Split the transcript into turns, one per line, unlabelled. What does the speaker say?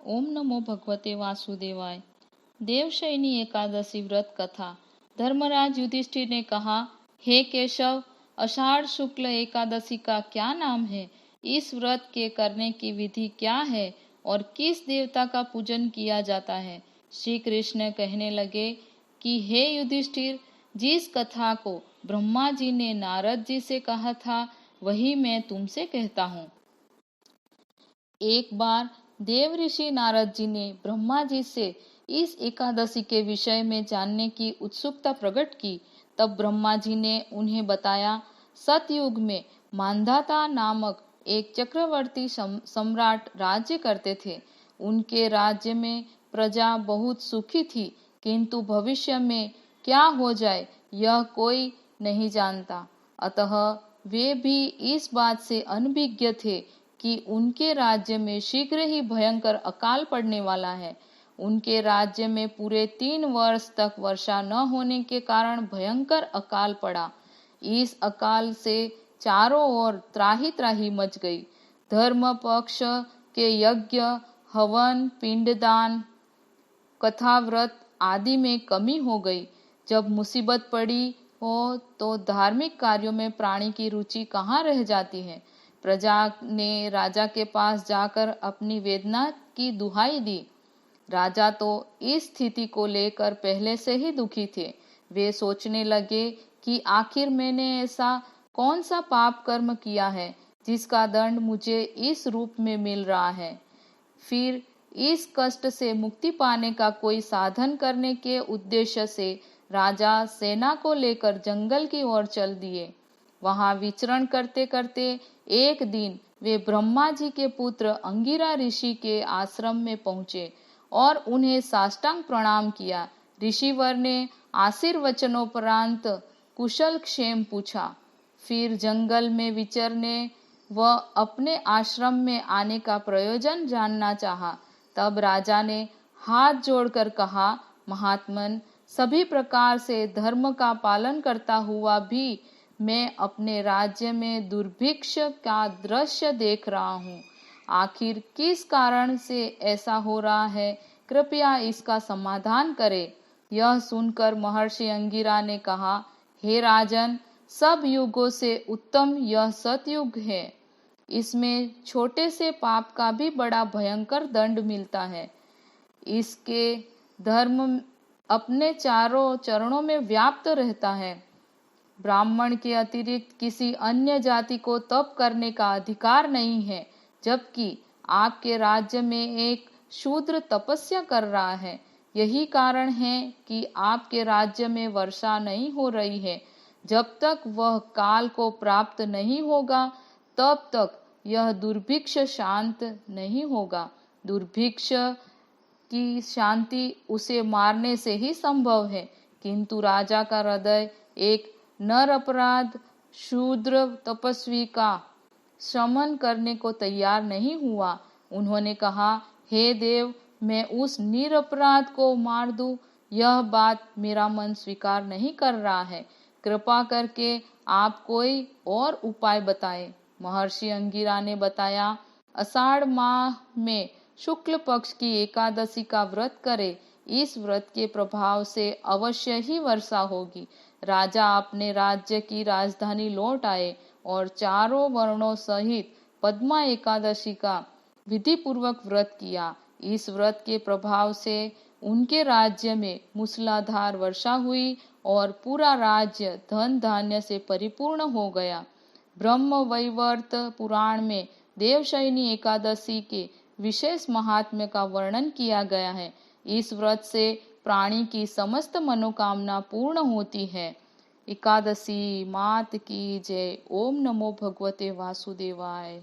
ओम नमो भगवते वासुदेवाय। देवशयनी एकादशी व्रत कथा। धर्मराज युधिष्ठिर ने कहा, हे केशव, आषाढ़ शुक्ल एकादशी का क्या नाम है? इस व्रत के करने की विधि क्या है और किस देवता का पूजन किया जाता है? श्री कृष्ण कहने लगे कि हे युधिष्ठिर, जिस कथा को ब्रह्मा जी ने नारद जी से कहा था वही मैं तुमसे कहता हूँ। एक बार देव ऋषि नारद जी ने ब्रह्मा जी से इस एकादशी के विषय में जानने की उत्सुकता प्रकट की। तब ब्रह्मा जी ने उन्हें बताया, सतयुग में मांधाता नामक एक चक्रवर्ती सम्राट राज्य करते थे। उनके राज्य में प्रजा बहुत सुखी थी, किंतु भविष्य में क्या हो जाए यह कोई नहीं जानता। अतः वे भी इस बात से अनभिज्ञ थे कि उनके राज्य में शीघ्र ही भयंकर अकाल पड़ने वाला है। उनके राज्य में पूरे 3 वर्ष तक वर्षा न होने के कारण भयंकर अकाल पड़ा। इस अकाल से चारों ओर त्राही त्राही मच गई। धर्म पक्ष के यज्ञ, हवन, पिंडदान, कथाव्रत आदि में कमी हो गई। जब मुसीबत पड़ी हो तो धार्मिक कार्यों में प्राणी की रुचि कहाँ रह जाती है। प्रजा ने राजा के पास जाकर अपनी वेदना की दुहाई दी। राजा तो इस स्थिति को लेकर पहले से ही दुखी थे। वे सोचने लगे कि आखिर मैंने ऐसा कौन सा पाप कर्म किया है जिसका दंड मुझे इस रूप में मिल रहा है। फिर इस कष्ट से मुक्ति पाने का कोई साधन करने के उद्देश्य से राजा सेना को लेकर जंगल की ओर चल दिए। वहां विचरण करते करते एक दिन वे ब्रह्मा जी के पुत्र अंगिरा ऋषि के आश्रम में पहुंचे और उन्हें साष्टांग प्रणाम किया। ऋषिवर ने आशीर्वचनोपरांत कुशल क्षेम पूछा। फिर जंगल में विचरने व अपने आश्रम में आने का प्रयोजन जानना चाहा। तब राजा ने हाथ जोड़कर कहा, महात्मन, सभी प्रकार से धर्म का पालन करता हुआ भी मैं अपने राज्य में दुर्भिक्ष का दृश्य देख रहा हूँ। आखिर किस कारण से ऐसा हो रहा है? कृपया इसका समाधान करें। यह सुनकर महर्षि अंगिरा ने कहा, हे राजन, सब युगों से उत्तम यह सतयुग है। इसमें छोटे से पाप का भी बड़ा भयंकर दंड मिलता है। इसके धर्म अपने चारों चरणों में व्याप्त रहता है। ब्राह्मण के अतिरिक्त किसी अन्य जाति को तप करने का अधिकार नहीं है, जबकि आपके राज्य में एक शूद्र तपस्या कर रहा है। यही कारण है कि आपके राज्य में वर्षा नहीं हो रही है। जब तक वह काल को प्राप्त नहीं होगा तब तक यह दुर्भिक्ष शांत नहीं होगा। दुर्भिक्ष की शांति उसे मारने से ही संभव है, किंतु राजा का हृदय एक नर अपराध शूद्र तपस्वी का शमन करने को तैयार नहीं हुआ। उन्होंने कहा, हे देव, मैं उस निरपराध को मार दूं, यह बात मेरा मन स्वीकार नहीं कर रहा है। कृपा करके आप कोई और उपाय बताएं। महर्षि अंगिरा ने बताया, आषाढ़ माह में शुक्ल पक्ष की एकादशी का व्रत करे। इस व्रत के प्रभाव से अवश्य ही वर्षा होगी। राजा अपने राज्य की राजधानी लौट आए और चारों वर्णों सहित पद्मा एकादशी का विधि पूर्वक व्रत किया। इस व्रत के प्रभाव से उनके राज्य में मूसलाधार वर्षा हुई और पूरा राज्य धन धान्य से परिपूर्ण हो गया। ब्रह्म वैवर्त पुराण में देवशयनी एकादशी के विशेष महात्म्य का वर्णन किया गया है। इस व्रत से प्राणी की समस्त मनोकामना पूर्ण होती है। एकादशी मात की जय। ओम नमो भगवते वासुदेवाय।